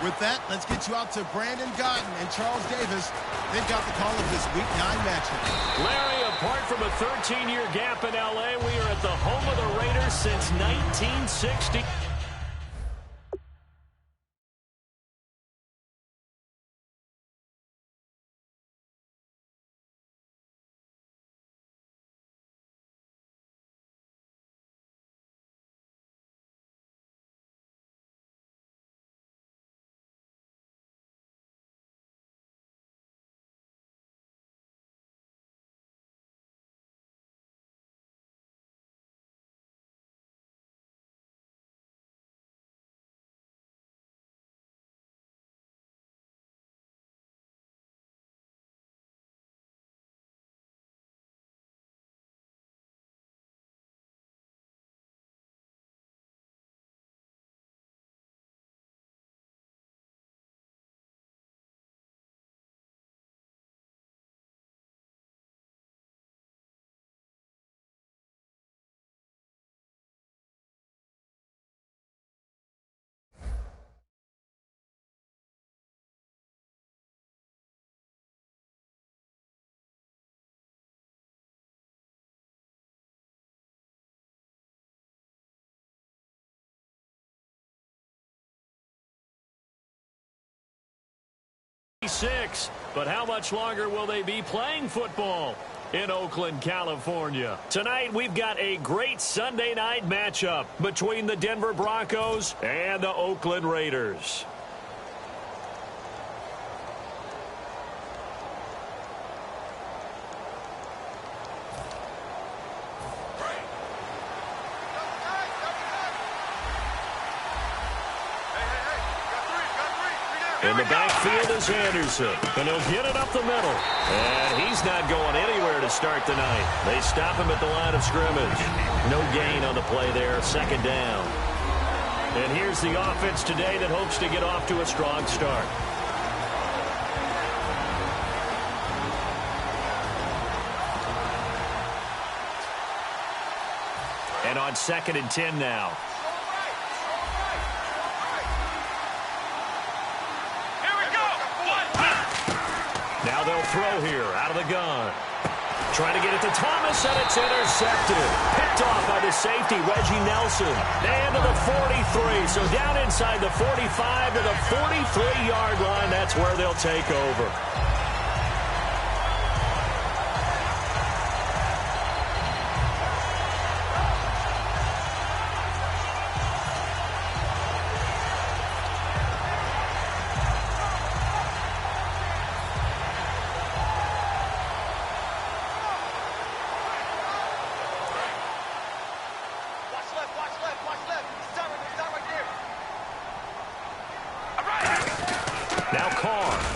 With that, let's get you out to Brandon Gotton and Charles Davis. They've got the call of this Week 9 matchup. Larry, apart from a 13-year gap in L.A., we are at the home of the Raiders since 1960. But how much longer will they be playing football in Oakland, California? Tonight, we've got a great Sunday night matchup between the Denver Broncos and the Oakland Raiders. In the backfield is Anderson, and he'll get it up the middle. And he's not going anywhere to start the night. They stop him at the line of scrimmage. No gain on the play there, second down. And here's the offense today that hopes to get off to a strong start. And on 2nd and 10 now. Now they'll throw here out of the gun. Trying to get it to Thomas, and it's intercepted. Picked off by the safety, Reggie Nelson. And to the 43. So down inside the 45 to the 43-yard line. That's where they'll take over.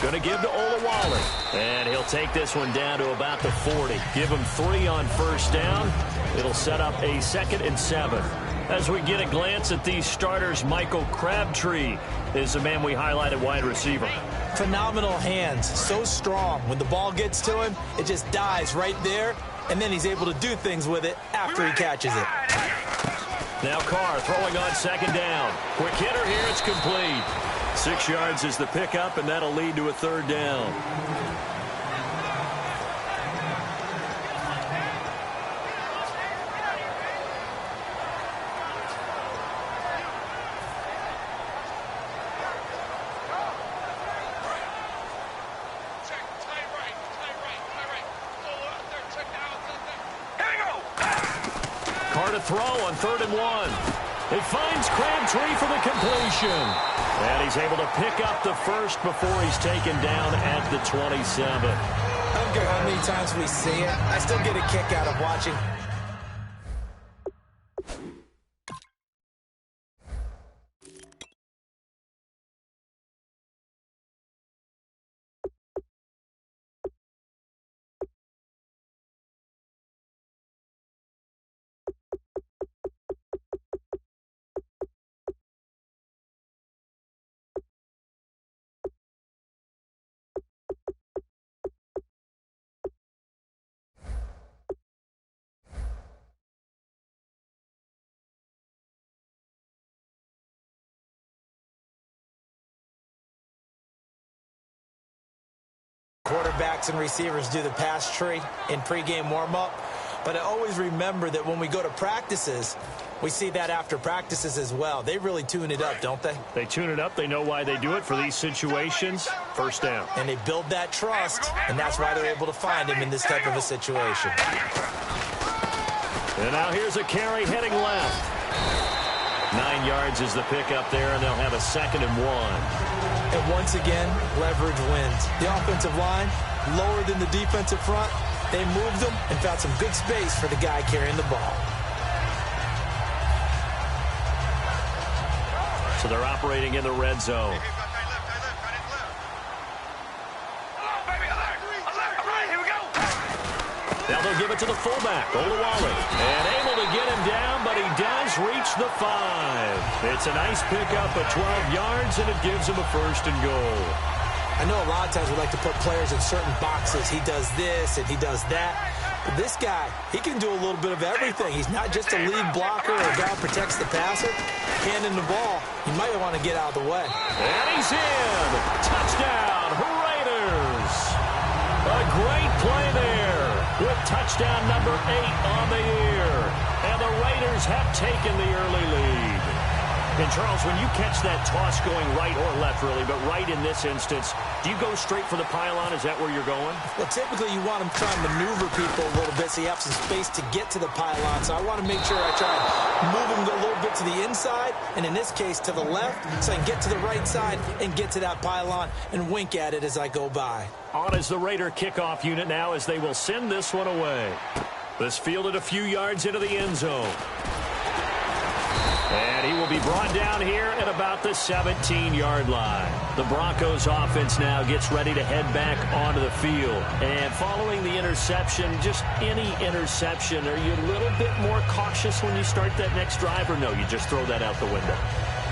Going to give to Olawale. And he'll take this one down to about the 40. Give him 3 on first down. It'll set up a 2nd and 7. As we get a glance at these starters, Michael Crabtree is the man we highlighted, wide receiver. Phenomenal hands. So strong. When the ball gets to him, it just dies right there. And then he's able to do things with it after he catches it. Now Carr throwing on 2nd down. Quick hitter here. It's complete. 6 yards is the pickup, and that'll lead to a 3rd down. Carr to throw on 3rd and 1. It finds Crabtree for the completion. And he's able to pick up the first before he's taken down at the 27. I don't care how many times we see it. I still get a kick out of watching. Quarterbacks and receivers do the pass tree in pregame warm-up. But I always remember that when we go to practices, we see that after practices as well. They really tune it up, don't they? They tune it up. They know why they do it for these situations. First down. And they build that trust, and that's why they're able to find him in this type of a situation. And now here's a carry heading left. 9 yards is the pickup there, and they'll have a 2nd and 1. And once again, leverage wins. The offensive line, lower than the defensive front. They moved them and found some good space for the guy carrying the ball. So they're operating in the red zone. Now they'll give it to the fullback, Olawale. And able to get him down, but he does reach the 5. It's a nice pickup of 12 yards, and it gives him a 1st and goal. I know a lot of times we like to put players in certain boxes. He does this and he does that. But this guy, he can do a little bit of everything. He's not just a lead blocker or a guy who protects the passer. Handing the ball, he might want to get out of the way. And he's in. Touchdown, Raiders. A great play there with touchdown number 8 on the year. And the Raiders have taken the early lead. And, Charles, when you catch that toss going right or left, really, but right in this instance, do you go straight for the pylon? Is that where you're going? Well, typically you want to try and maneuver people a little bit so you have some space to get to the pylon. So I want to make sure I try and move them a little bit to the inside, and in this case to the left, so I can get to the right side and get to that pylon and wink at it as I go by. On is the Raider kickoff unit now as they will send this one away. This fielded a few yards into the end zone. And he will be brought down here at about the 17-yard line. The Broncos offense now gets ready to head back onto the field. And following the interception, just any interception, are you a little bit more cautious when you start that next drive, or no, you just throw that out the window?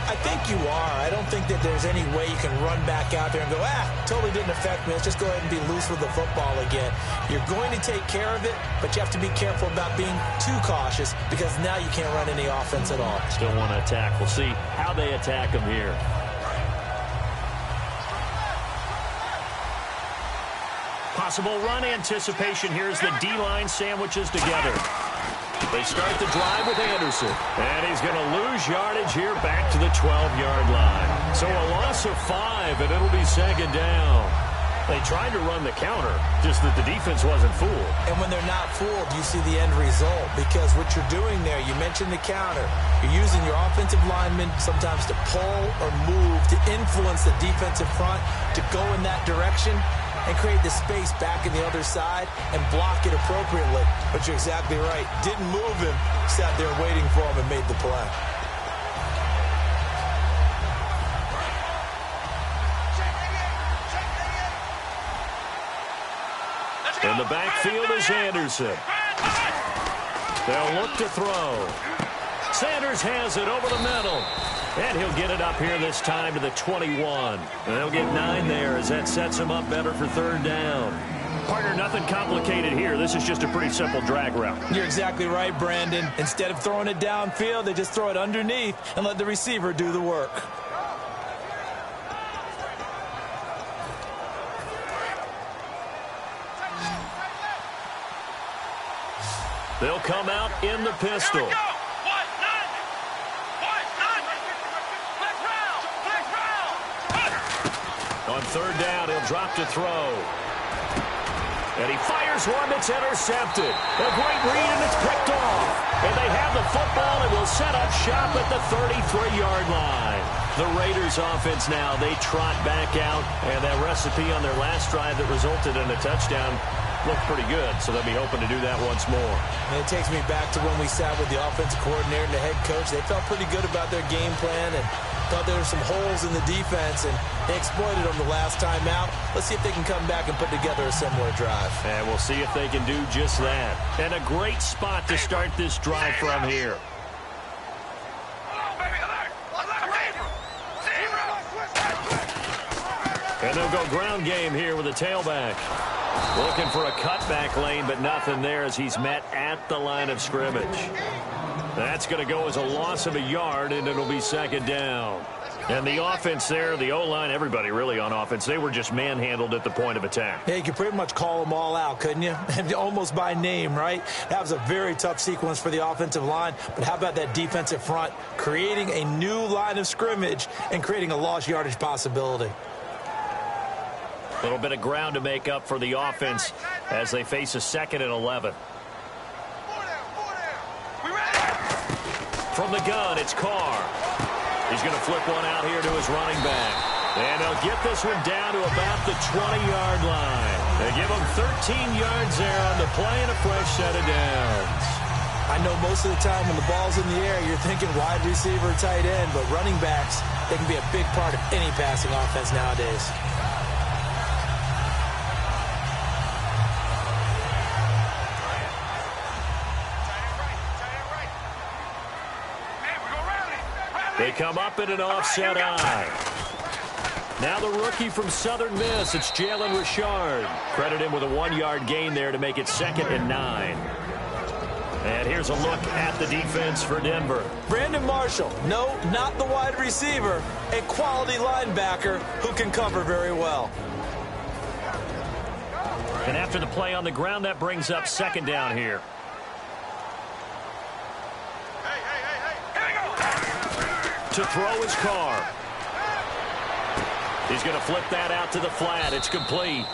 I think you are. I don't think that there's any way you can run back out there and go, totally didn't affect me. Let's just go ahead and be loose with the football again. You're going to take care of it, but you have to be careful about being too cautious because now you can't run any offense at all. Still want to attack. We'll see how they attack him here. Possible run anticipation here as the D-line sandwiches together. They start the drive with Anderson. And he's going to lose yardage here back to the 12-yard line. So a loss of 5, and it'll be 2nd down. They tried to run the counter, just that the defense wasn't fooled. And when they're not fooled, you see the end result. Because what you're doing there, you mentioned the counter. You're using your offensive linemen sometimes to pull or move, to influence the defensive front, to go in that direction and create the space back in the other side and block it appropriately. But you're exactly right. Didn't move him, sat there waiting for him and made the play. In the backfield is Anderson. They'll look to throw. Sanders has it over the middle. And he'll get it up here this time to the 21. And they'll get 9 there as that sets him up better for 3rd down. Partner, nothing complicated here. This is just a pretty simple drag route. You're exactly right, Brandon. Instead of throwing it downfield, they just throw it underneath and let the receiver do the work. They'll come out in the pistol. On 3rd down, he'll drop to throw. And he fires one that's intercepted. A great read, and it's picked off. And they have the football and will set up shop at the 33-yard line. The Raiders offense now, they trot back out. And that recipe on their last drive that resulted in a touchdown looked pretty good, so they'll be hoping to do that once more. And it takes me back to when we sat with the offensive coordinator and the head coach. They felt pretty good about their game plan and thought there were some holes in the defense, and they exploited them the last time out. Let's see if they can come back and put together a similar drive. And we'll see if they can do just that. And a great spot to start this drive from here. And they'll go ground game here with a tailback. Looking for a cutback lane, but nothing there as he's met at the line of scrimmage. That's going to go as a loss of a yard, and it'll be 2nd down. And the offense there, the O-line, everybody really on offense, they were just manhandled at the point of attack. Yeah, you could pretty much call them all out, couldn't you? Almost by name, right? That was a very tough sequence for the offensive line. But how about that defensive front creating a new line of scrimmage and creating a lost yardage possibility? A little bit of ground to make up for the offense as they face a 2nd and 11. From the gun, it's Carr. He's going to flip one out here to his running back. And they'll get this one down to about the 20-yard line. They give him 13 yards there on the play and a fresh set of downs. I know most of the time when the ball's in the air, you're thinking wide receiver, tight end, but running backs, they can be a big part of any passing offense nowadays. They come up in an offset eye. Now the rookie from Southern Miss, it's Jalen Richard. Credit him with a 1-yard gain there to make it 2nd and 9. And here's a look at the defense for Denver. Brandon Marshall, no, not the wide receiver, a quality linebacker who can cover very well. And after the play on the ground, that brings up 2nd down here. To throw his Carr. He's going to flip that out to the flat. It's complete.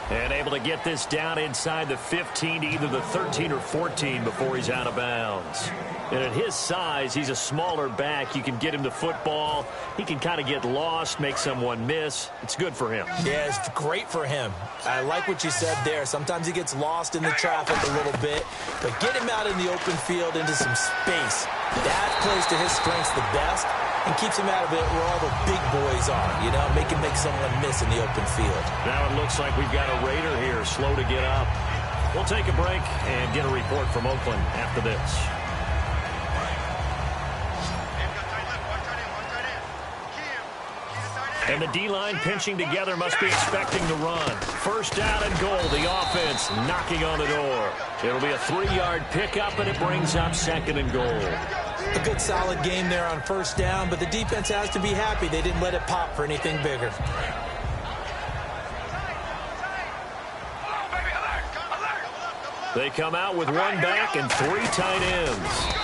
And able to get this down inside the 15 to either the 13 or 14 before he's out of bounds. And at his size, he's a smaller back. You can get him the football. He can kind of get lost, make someone miss. It's good for him. Yeah, it's great for him. I like what you said there. Sometimes he gets lost in the traffic a little bit. But get him out in the open field into some space. That plays to his strengths the best and keeps him out of it where all the big boys are, you know, make someone miss in the open field. Now it looks like we've got a Raider here, slow to get up. We'll take a break and get a report from Oakland after this. And the D-line pinching together must be expecting the run. 1st down and goal, the offense knocking on the door. It'll be a 3-yard pickup, and it brings up 2nd and goal. A good solid game there on 1st down, but the defense has to be happy they didn't let it pop for anything bigger. They come out with 1 back and 3 tight ends.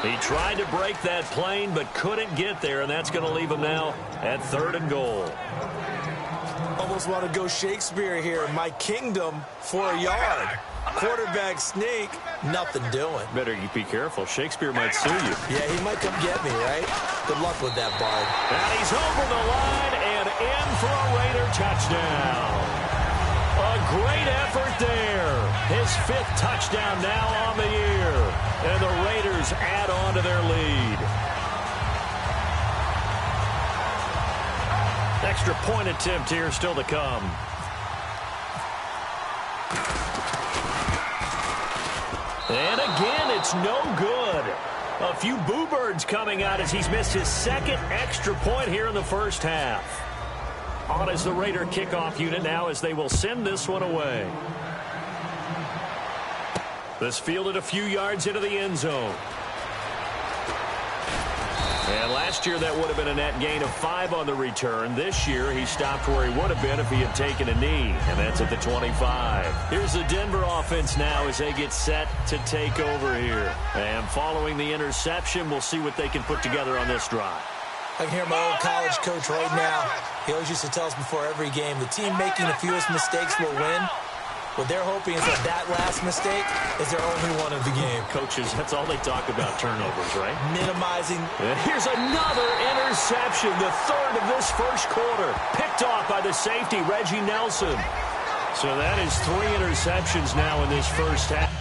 He tried to break that plane but couldn't get there, and that's going to leave him now at 3rd and goal. Almost want to go Shakespeare here. My kingdom for a yard. Quarterback sneak, nothing doing. Better you be careful. Shakespeare might sue you. Yeah, he might come get me, right? Good luck with that, Bard. And he's over the line and in for a Raider touchdown. A great effort there. His 5th touchdown now on the year. And the Raiders add on to their lead. Extra point attempt here still to come. And again, it's no good. A few boo birds coming out as he's missed his 2nd extra point here in the 1st half. On is the Raider kickoff unit now as they will send this one away. This fielded a few yards into the end zone. And last year that would have been a net gain of 5 on the return. This year he stopped where he would have been if he had taken a knee, and that's at the 25. Here's the Denver offense now as they get set to take over here. And following the interception, we'll see what they can put together on this drive. I can hear my old college coach right now. He always used to tell us before every game, the team making the fewest mistakes will win. What they're hoping is that last mistake is their only one of the game. Coaches, that's all they talk about, turnovers, right? Minimizing. And here's another interception, the 3rd of this 1st quarter. Picked off by the safety, Reggie Nelson. So that is 3 interceptions now in this 1st half.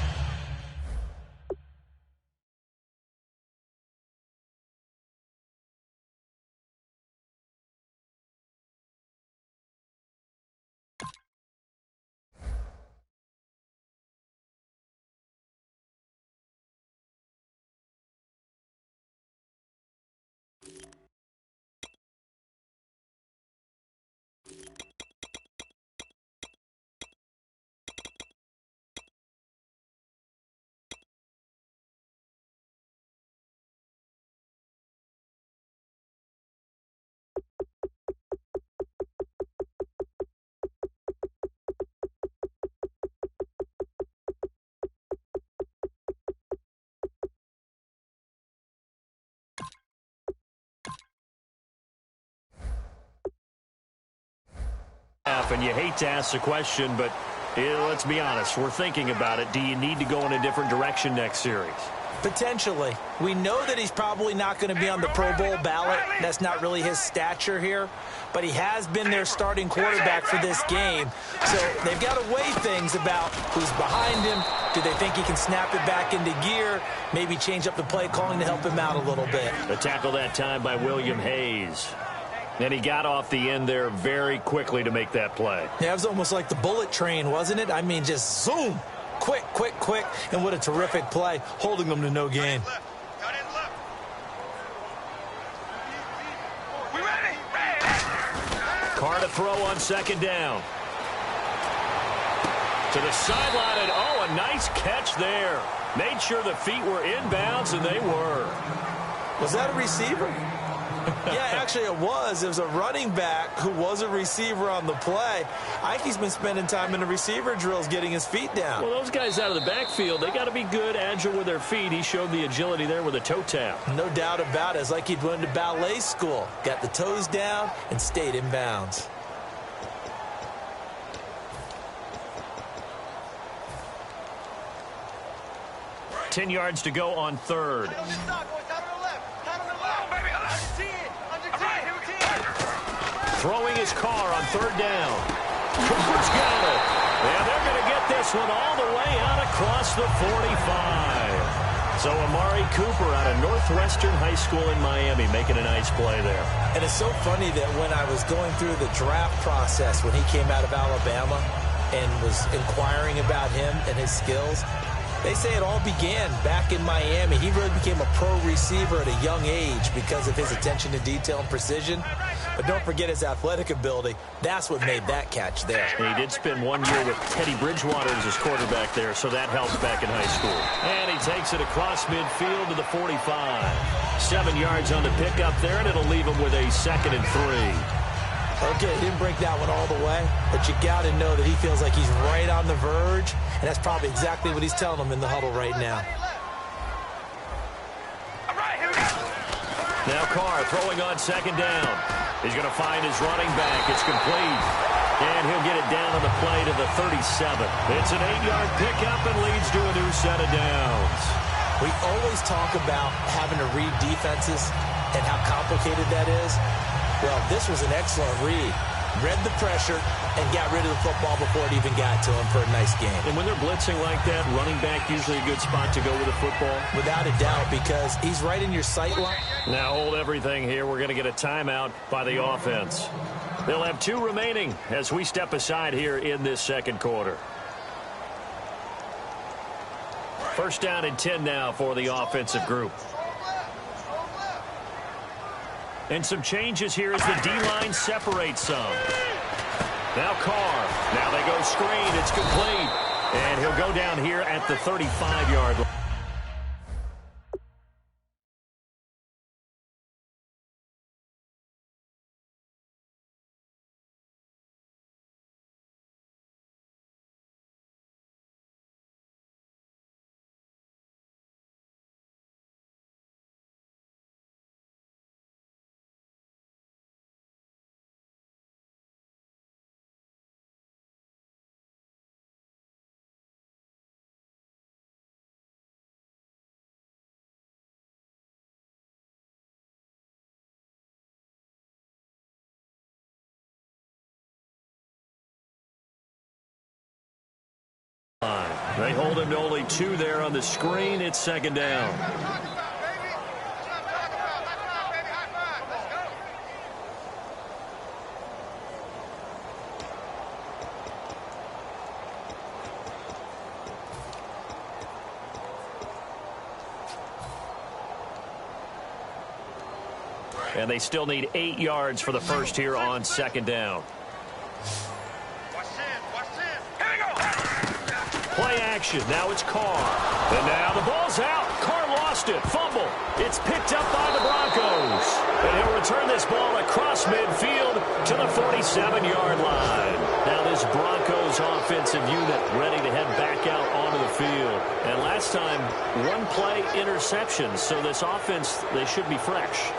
tough, and you hate to ask the question, but let's be honest. We're thinking about it. Do you need to go in a different direction next series? Potentially. We know that he's probably not going to be on the Pro Bowl ballot. That's not really his stature here. But he has been their starting quarterback for this game. So they've got to weigh things about who's behind him. Do they think he can snap it back into gear? Maybe change up the play calling to help him out a little bit. A tackle that time by William Hayes. And he got off the end there very quickly to make that play. Yeah, it was almost like the bullet train, wasn't it? I mean, just zoom. Quick, quick, quick. And what a terrific play, holding them to no gain. Carr to throw on second down. To the sideline, and oh, a nice catch there. Made sure the feet were inbounds, and they were. Was that a receiver? Yeah, actually it was. It was a running back who was a receiver on the play. Ike's been spending time in the receiver drills getting his feet down. Well, those guys out of the backfield, they got to be good, agile with their feet. He showed the agility there with a toe tap. No doubt about it. It's like he'd went to ballet school. Got the toes down and stayed in bounds. $10 yards to go on third. Throwing his Carr on third down. Cooper's got it. And they're going to get this one all the way out across the 45. So Amari Cooper out of Northwestern High School in Miami making a nice play there. And it's so funny that when I was going through the draft process when he came out of Alabama and was inquiring about him and his skills, they say it all began back in Miami. He really became a pro receiver at a young age because of his attention to detail and precision. But don't forget his athletic ability. That's what made that catch there. He did spend 1 year with Teddy Bridgewater as his quarterback there, so that helps back in high school. And he takes it across midfield to the 45. 7 yards on the pickup there, and it'll leave him with a 2nd and 3. Okay, didn't break that one all the way, but you got to know that he feels like he's right on the verge, and that's probably exactly what he's telling them in the huddle right now. Now Carr throwing on second down. He's going to find his running back. It's complete. And he'll get it down on the play to the 37. It's an 8-yard pickup and leads to a new set of downs. We always talk about having to read defenses and how complicated that is. Well, this was an excellent read. Read the pressure and got rid of the football before it even got to him for a nice game. And when they're blitzing like that, running back usually a good spot to go with the football? Without a doubt, because he's right in your sight line. Now hold everything here. We're going to get a timeout by the offense. They'll have 2 remaining as we step aside here in this second quarter. First down and 10 now for the offensive group. And some changes here as the D-line separates some. Now Carr. Now they go screen. It's complete. And he'll go down here at the 35-yard line. They hold him to only 2 there on the screen. It's second down. And they still need 8 yards for the first here on second down. Play action. Now it's Carr. And now the ball's out. Carr lost it. Fumble. It's picked up by the Broncos. And he'll return this ball across midfield to the 47-yard line. Now this Broncos offensive unit ready to head back out onto the field. And last time, one play interception. So this offense, they should be fresh.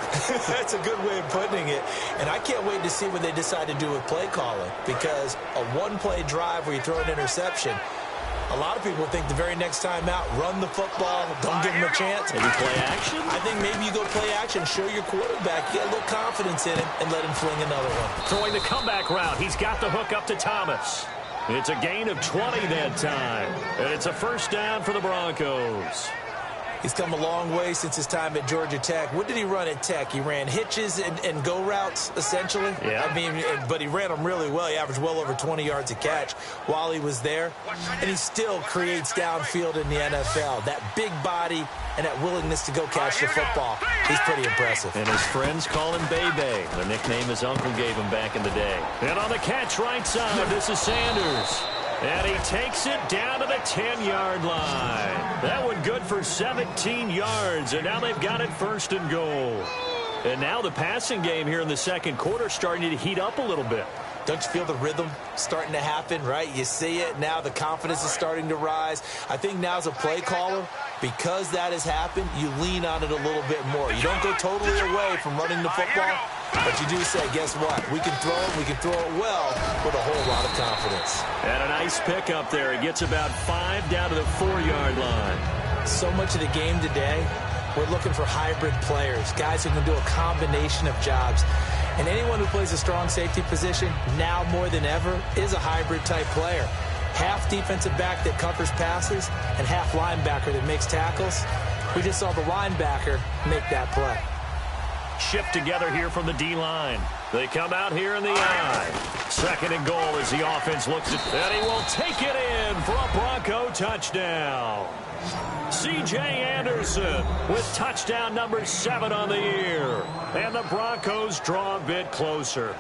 That's a good way of putting it. And I can't wait to see what they decide to do with play calling. Because a one-play drive where you throw an interception, a lot of people think the very next time out, run the football, don't give him a chance. Maybe play action? I think maybe you go play action, show your quarterback, get a little confidence in him, and let him fling another one. Throwing the comeback route. He's got the hook up to Thomas. It's a gain of 20 that time. And it's a first down for the Broncos. He's come a long way since his time at Georgia Tech. What did he run at Tech? He ran hitches and go routes, essentially. Yeah. I mean, but he ran them really well. He averaged well over 20 yards a catch while he was there. And he still creates downfield in the NFL. That big body and that willingness to go catch the football. He's pretty impressive. And his friends call him Bebe, the nickname his uncle gave him back in the day. And on the catch right side, this is Sanders. And he takes it down to the 10-yard line. That one good for 17 yards, and now they've got it first and goal. And now the passing game here in the second quarter starting to heat up a little bit. Don't you feel the rhythm starting to happen, right? You see it. Now the confidence is starting to rise. I think now as a play caller, because that has happened, you lean on it a little bit more. You don't go totally away from running the football, but you do say, guess what? We can throw it. We can throw it well with a whole lot of confidence. And a nice pickup there. He gets about 5 down to the 4-yard line. So much of the game today, we're looking for hybrid players, guys who can do a combination of jobs. And anyone who plays a strong safety position, now more than ever, is a hybrid-type player. Half defensive back that covers passes and half linebacker that makes tackles. We just saw the linebacker make that play. Shift together here from the D-line. They come out here in the eye. Second and goal as the offense looks at, and he will take it in for a Bronco touchdown. C.J. Anderson with touchdown number 7 on the year. And the Broncos draw a bit closer.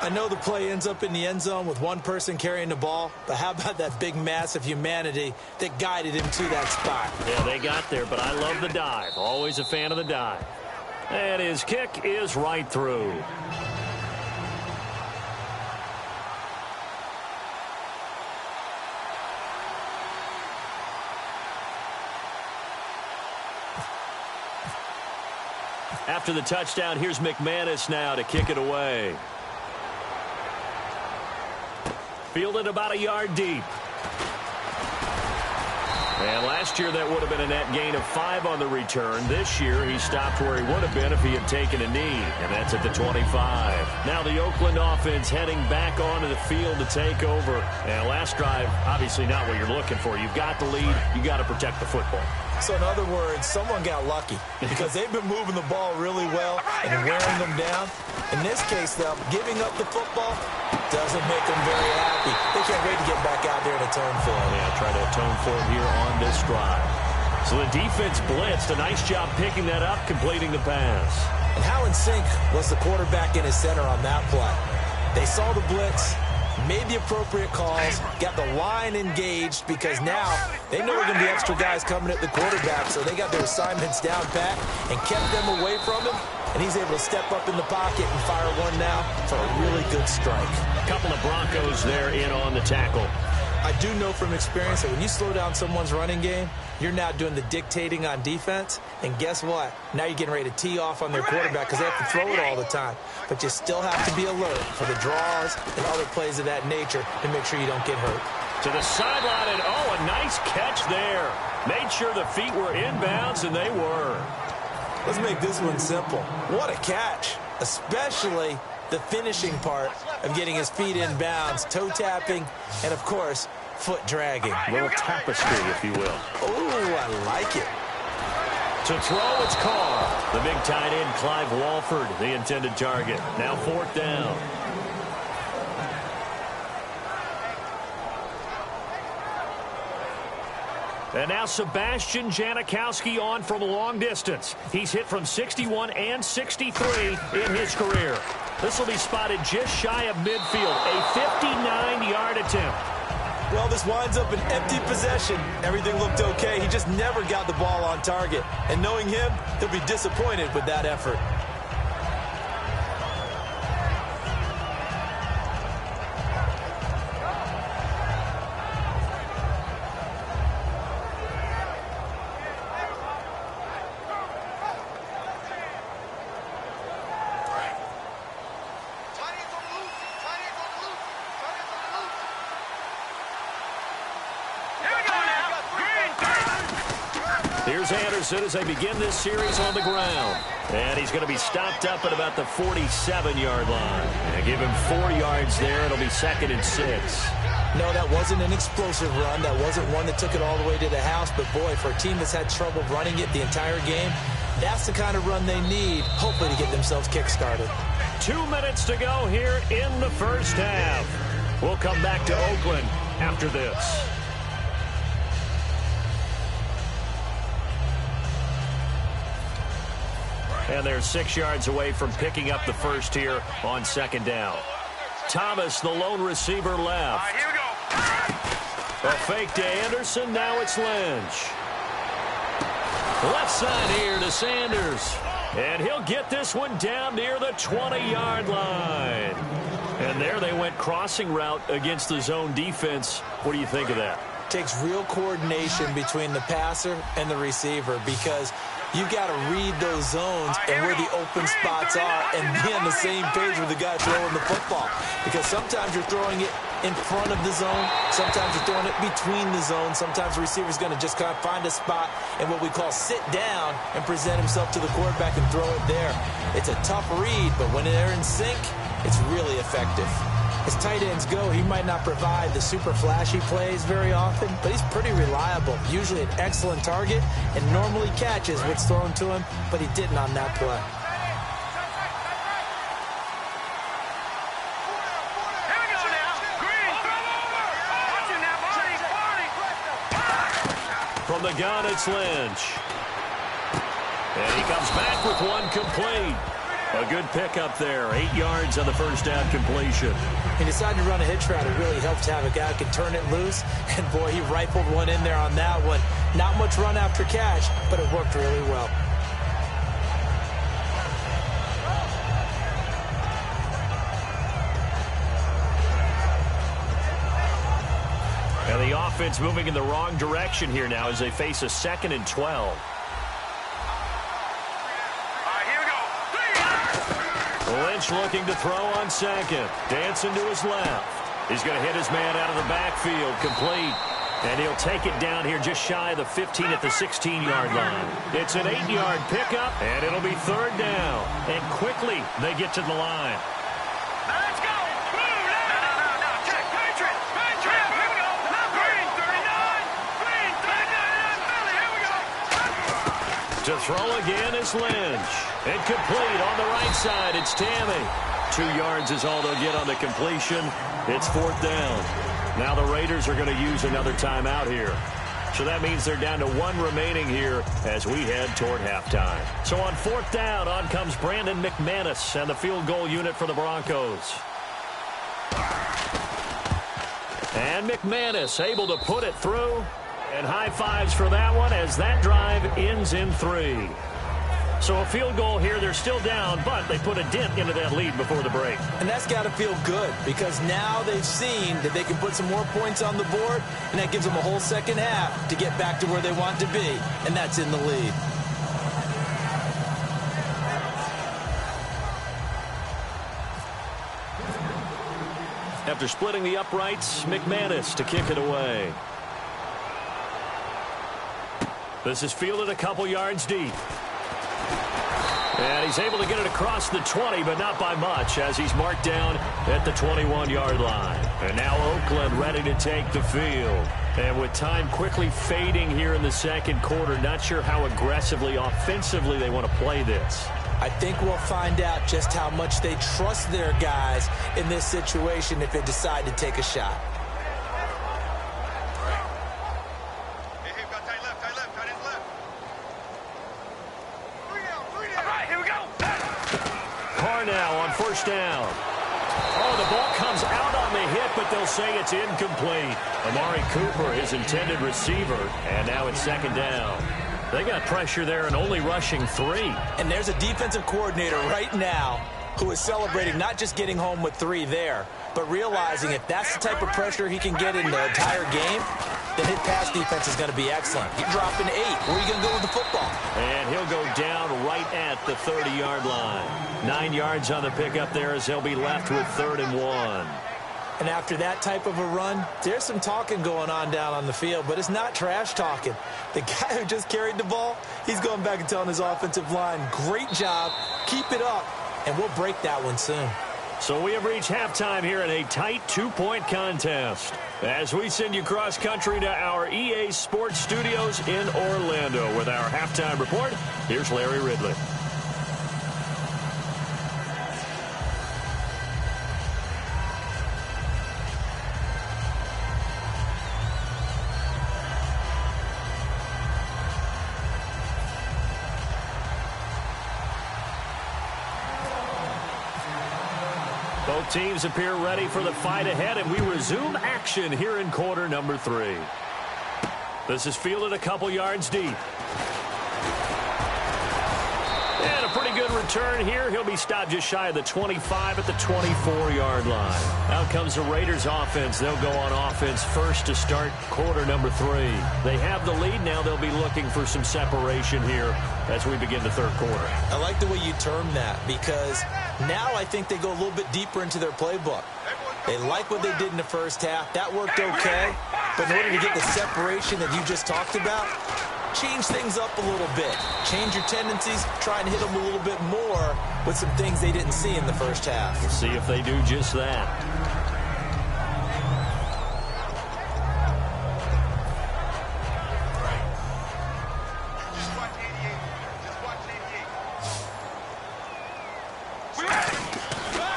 I know the play ends up in the end zone with one person carrying the ball, but how about that big mass of humanity that guided him to that spot? Yeah, they got there, but I love the dive. Always a fan of the dive. And his kick is right through. After the touchdown, here's McManus now to kick it away. Fielded about a yard deep. And last year that would have been a net gain of 5 on the return. This year he stopped where he would have been if he had taken a knee, and that's at the 25. Now the Oakland offense heading back onto the field to take over. And last drive, obviously not what you're looking for. You've got the lead. You've got to protect the football. So in other words, someone got lucky because they've been moving the ball really well and wearing them down. In this case, though, giving up the football doesn't make them very happy. They can't wait to get back out there and atone for it. Yeah, try to atone for it here on this drive. So the defense blitzed. A nice job picking that up, completing the pass. And how in sync was the quarterback in his center on that play? They saw the blitz, made the appropriate calls, got the line engaged because now they know there are going to be extra guys coming at the quarterback, so they got their assignments down pat and kept them away from him, and he's able to step up in the pocket and fire one now for a really good strike. A couple of Broncos there in on the tackle. I do know from experience that when you slow down someone's running game, you're now doing the dictating on defense. And guess what? Now you're getting ready to tee off on their quarterback because they have to throw it all the time. But you still have to be alert for the draws and other plays of that nature to make sure you don't get hurt. To the sideline, and oh, a nice catch there. Made sure the feet were inbounds, and they were. Let's make this one simple. What a catch, especially the finishing part of getting his feet in bounds, toe tapping, and of course, foot dragging. A little tapestry, if you will. Oh, I like it. To throw, it's Carr. The big tight end, Clive Walford, the intended target. Now 4th down. And now Sebastian Janikowski on from a long distance. He's hit from 61 and 63 in his career. This will be spotted just shy of midfield, a 59-yard attempt. Well, this winds up an empty possession. Everything looked okay. He just never got the ball on target. And knowing him, he'll be disappointed with that effort. Here's Anderson as they begin this series on the ground. And he's going to be stopped up at about the 47-yard line. And give him 4 yards there. It'll be 2nd and 6. No, that wasn't an explosive run. That wasn't one that took it all the way to the house. But, boy, for a team that's had trouble running it the entire game, that's the kind of run they need, hopefully, to get themselves kick-started. 2 minutes to go here in the first half. We'll come back to Oakland after this. And they're 6 yards away from picking up the first here on 2nd down. Thomas, the lone receiver, left. All right, here we go. A fake to Anderson. Now it's Lynch. Left side here to Sanders. And he'll get this one down near the 20-yard line. And there they went crossing route against the zone defense. What do you think of that? Takes real coordination between the passer and the receiver because you've got to read those zones and where the open spots are and be on the same page with the guy throwing the football. Because sometimes you're throwing it in front of the zone. Sometimes you're throwing it between the zones. Sometimes the receiver's going to just kind of find a spot and what we call sit down and present himself to the quarterback and throw it there. It's a tough read, but when they're in sync, it's really effective. As tight ends go, he might not provide the super flashy plays very often, but he's pretty reliable. Usually an excellent target and normally catches what's thrown to him, but he didn't on that play. Here we go now. Green, throw over. Watch it now, Barney. From the gun, it's Lynch. And he comes back with one complete. A good pickup there. 8 yards on the first down completion. He decided to run a hitch route. It really helps to have a guy who can turn it loose. And, boy, he rifled one in there on that one. Not much run after catch, but it worked really well. And the offense moving in the wrong direction here now as they face a 2nd and 12. Lynch looking to throw on second. Dancing to his left. He's going to hit his man out of the backfield. Complete. And he'll take it down here just shy of the 15 at the 16-yard line. It's an 8-yard pickup, and it'll be 3rd down. And quickly, they get to the line. Let's go. No. Check. Patriot. Here we go. Green, 39. Green, 39. Philly, here we go. To throw again is Lynch. And complete on the right side. It's Tammy. 2 yards is all they'll get on the completion. It's 4th down. Now the Raiders are going to use another timeout here. So that means they're down to 1 remaining here as we head toward halftime. So on 4th down, on comes Brandon McManus and the field goal unit for the Broncos. And McManus able to put it through. And high fives for that one as that drive ends in 3. So a field goal here, they're still down, but they put a dent into that lead before the break. And that's got to feel good because now they've seen that they can put some more points on the board, and that gives them a whole second half to get back to where they want to be, and that's in the lead. After splitting the uprights, McManus to kick it away. This is fielded a couple yards deep. And he's able to get it across the 20, but not by much, as he's marked down at the 21-yard line. And now Oakland ready to take the field. And with time quickly fading here in the second quarter, not sure how aggressively, offensively they want to play this. I think we'll find out just how much they trust their guys in this situation if they decide to take a shot. Now on first down. Oh, the ball comes out on the hit, but they'll say it's incomplete. Amari Cooper, his intended receiver, and now it's 2nd down. They got pressure there and only rushing 3. And there's a defensive coordinator right now who is celebrating not just getting home with 3 there, but realizing if that's the type of pressure he can get in the entire game, then his pass defense is going to be excellent. He's dropping 8. Where are you going to go with the football? And he'll go down right at the 30-yard line. 9 yards on the pickup there as they'll be left with 3rd and 1. And after that type of a run, there's some talking going on down on the field, but it's not trash talking. The guy who just carried the ball, he's going back and telling his offensive line, great job, keep it up, and we'll break that one soon. So we have reached halftime here in a tight 2-point contest. As we send you cross-country to our EA Sports Studios in Orlando with our halftime report, here's Larry Ridley. Both teams appear ready for the fight ahead, and we resume action here in quarter number 3. This is fielded a couple yards deep. And a pretty good return here. He'll be stopped just shy of the 25 at the 24-yard line. Out comes the Raiders offense. They'll go on offense first to start quarter number 3. They have the lead. Now they'll be looking for some separation here as we begin the third quarter. I like the way you term that because now I think they go a little bit deeper into their playbook. They like what they did in the first half. That worked okay. But in order to get the separation that you just talked about, change things up a little bit. Change your tendencies. Try and hit them a little bit more with some things they didn't see in the first half. We'll see if they do just that.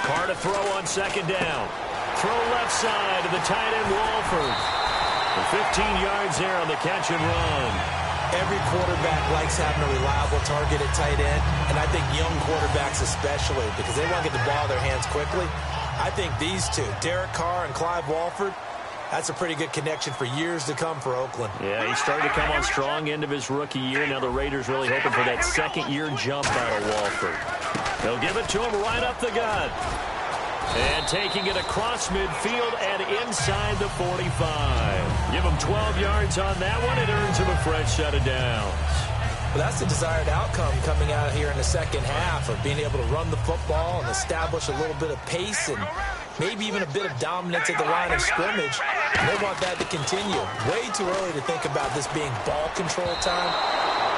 Carr to throw on second down. Throw left side to the tight end Walford. For 15 yards there on the catch and run. Every quarterback likes having a reliable target at tight end, and I think young quarterbacks especially, because they want to get the ball in their hands quickly. I think these two, Derek Carr and Clive Walford, that's a pretty good connection for years to come for Oakland. Yeah, he started to come on strong end of his rookie year. Now the Raiders really hoping for that second-year jump out of Walford. They'll give it to him right up the gut. And taking it across midfield and inside the 45. Give him 12 yards on that one. It earns him a fresh set of downs. Well, that's the desired outcome coming out here in the second half of being able to run the football and establish a little bit of pace and maybe even a bit of dominance at the line of scrimmage. And they want that to continue. Way too early to think about this being ball control time.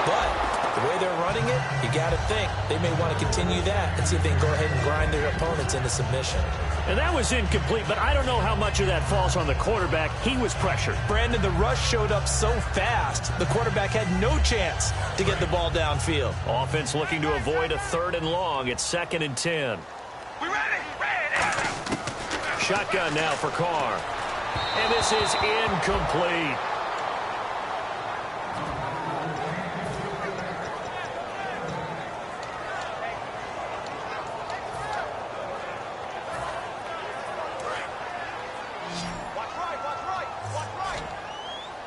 But the way they're running it, you got to think they may want to continue that and see if they can go ahead and grind their opponents into submission. And that was incomplete, but I don't know how much of that falls on the quarterback. He was pressured. Brandon, the rush showed up so fast, the quarterback had no chance to get the ball downfield. Offense looking to avoid a 3rd and long. It's 2nd and 10. We ready? Ready! Shotgun now for Carr. And this is incomplete.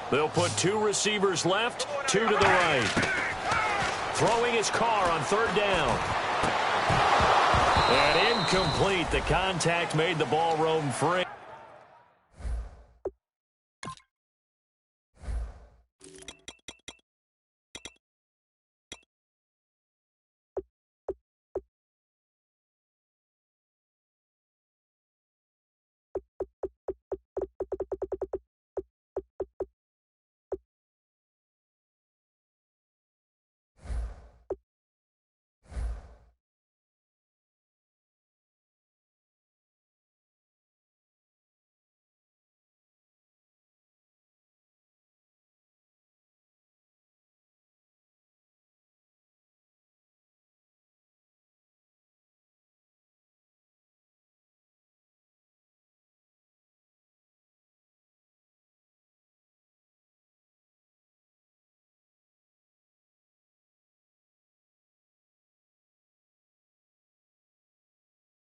They'll put 2 receivers left, 2 to the right. Throwing his Carr on 3rd down. And incomplete. The contact made the ball roam free.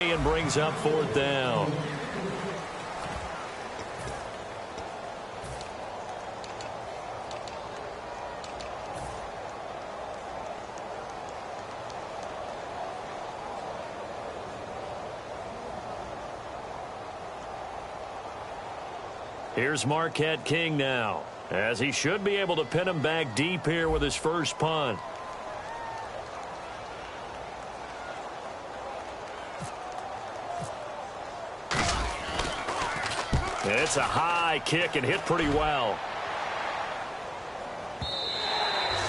And brings up 4th down. Here's Marquette King now, as he should be able to pin him back deep here with his first punt. And it's a high kick and hit pretty well.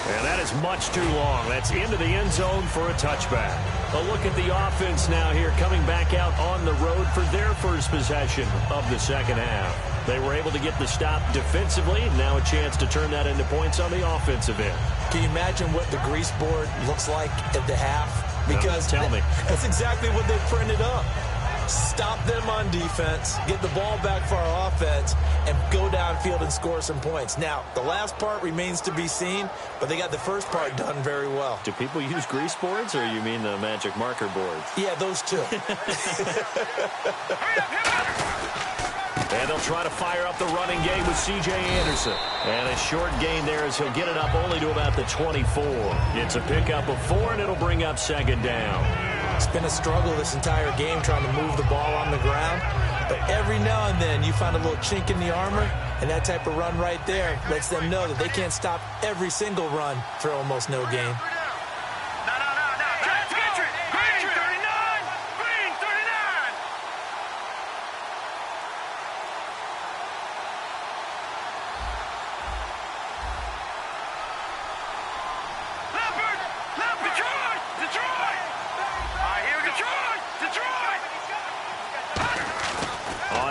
And that is much too long. That's into the end zone for a touchback. A look at the offense now here, coming back out on the road for their first possession of the second half. They were able to get the stop defensively. Now a chance to turn that into points on the offensive end. Can you imagine what the grease board looks like at the half? Because tell me. That's exactly what they printed up. Stop them on defense, get the ball back for our offense, and go downfield and score some points. Now, the last part remains to be seen, but they got the first part done very well. Do people use grease boards, or you mean the magic marker boards? Yeah, those two. And they'll try to fire up the running game with C.J. Anderson. And a short gain there as he'll get it up only to about the 24. It's a pickup of 4, and it'll bring up second down. It's been a struggle this entire game trying to move the ball on the ground. But every now and then you find a little chink in the armor, and that type of run right there lets them know that they can't stop every single run for almost no gain.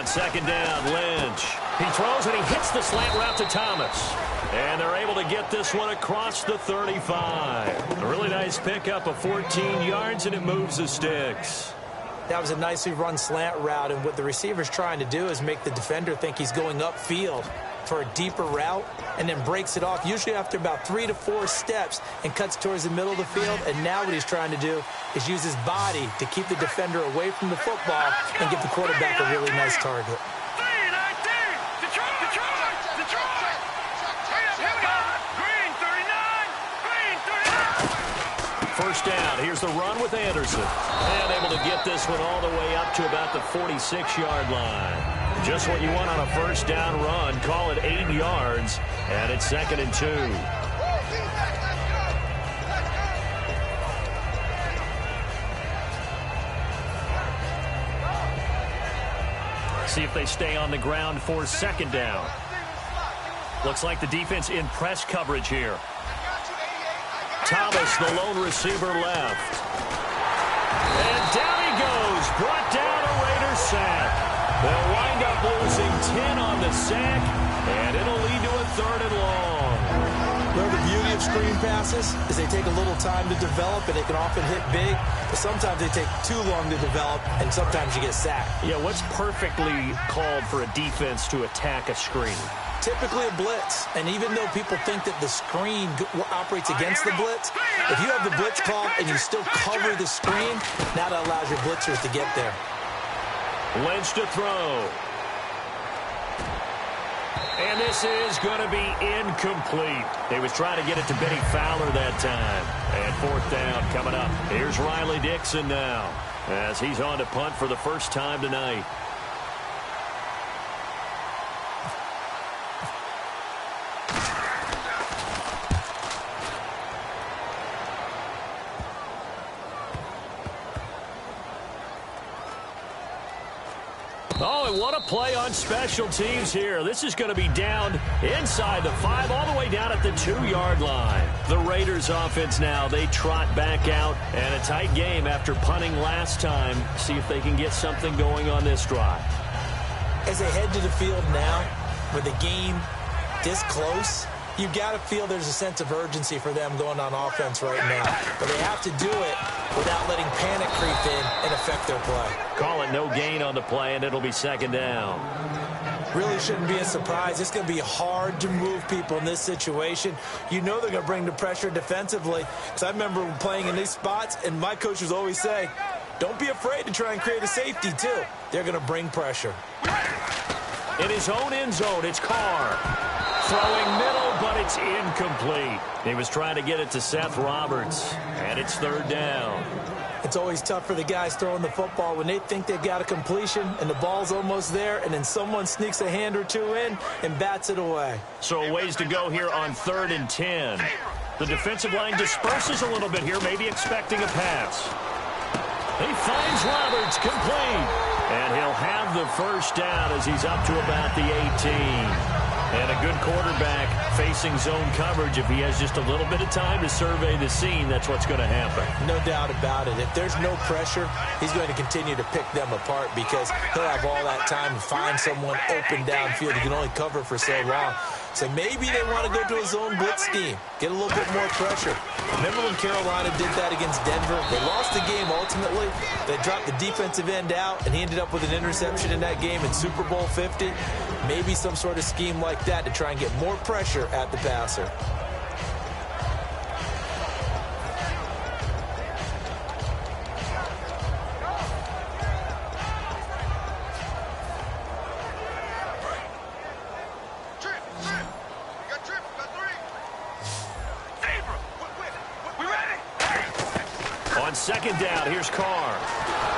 Second down, Lynch. He throws and he hits the slant route to Thomas. And they're able to get this one across the 35. A really nice pickup of 14 yards, and it moves the sticks. That was a nicely run slant route, and what the receiver's trying to do is make the defender think he's going upfield for a deeper route, and then breaks it off, usually after about 3 to 4 steps, and cuts towards the middle of the field. And now what he's trying to do is use his body to keep the defender away from the football and give the quarterback a really nice target. First down. Here's the run with Anderson. And able to get this one all the way up to about the 46-yard line. Just what you want on a first down run. Call it 8 yards. And it's 2nd and 2. See if they stay on the ground for second down. Looks like the defense in press coverage here. Thomas, the lone receiver, left. And down he goes. Brought down a Raiders sack. They'll wind up losing 10 on the sack, and it'll lead to a 3rd and long. Well, the beauty of screen passes is they take a little time to develop, and they can often hit big, but sometimes they take too long to develop, and sometimes you get sacked. Yeah, what's perfectly called for a defense to attack a screen? Typically a blitz, and even though people think that the screen operates against the blitz, if you have the blitz called and you still cover the screen, that allows your blitzers to get there. Lynch to throw. And this is going to be incomplete. He was trying to get it to Benny Fowler that time. And 4th down coming up. Here's Riley Dixon now as he's on to punt for the first time tonight. Oh, and what a play on special teams here. This is going to be down inside the 5, all the way down at the 2-yard line. The Raiders offense now, they trot back out, and a tight game after punting last time. See if they can get something going on this drive. As they head to the field now, with the game this close, you got to feel there's a sense of urgency for them going on offense right now. But they have to do it without letting panic creep in and affect their play. Call it no gain on the play, and it'll be 2nd down. Really shouldn't be a surprise. It's going to be hard to move people in this situation. You know they're going to bring the pressure defensively. Because I remember playing in these spots, and my coaches always say, don't be afraid to try and create a safety, too. They're going to bring pressure. In his own end zone, it's Carr. Throwing middle, but it's incomplete. He was trying to get it to Seth Roberts, and it's 3rd down. It's always tough for the guys throwing the football when they think they've got a completion and the ball's almost there, and then someone sneaks a hand or two in and bats it away. So a ways to go here on 3rd and 10. The defensive line disperses a little bit here, maybe expecting a pass. He finds Roberts, complete. And he'll have the first down as he's up to about the 18. And a good quarterback facing zone coverage. If he has just a little bit of time to survey the scene, that's what's going to happen. No doubt about it. If there's no pressure, he's going to continue to pick them apart because he'll have all that time to find someone open downfield. He can only cover for so long. So maybe they want to go to a zone blitz scheme, get a little bit more pressure. Remember when Carolina did that against Denver? They lost the game ultimately. They dropped the defensive end out, and he ended up with an interception in that game in Super Bowl 50. Maybe some sort of scheme like that to try and get more pressure at the passer. Second down, here's Carr.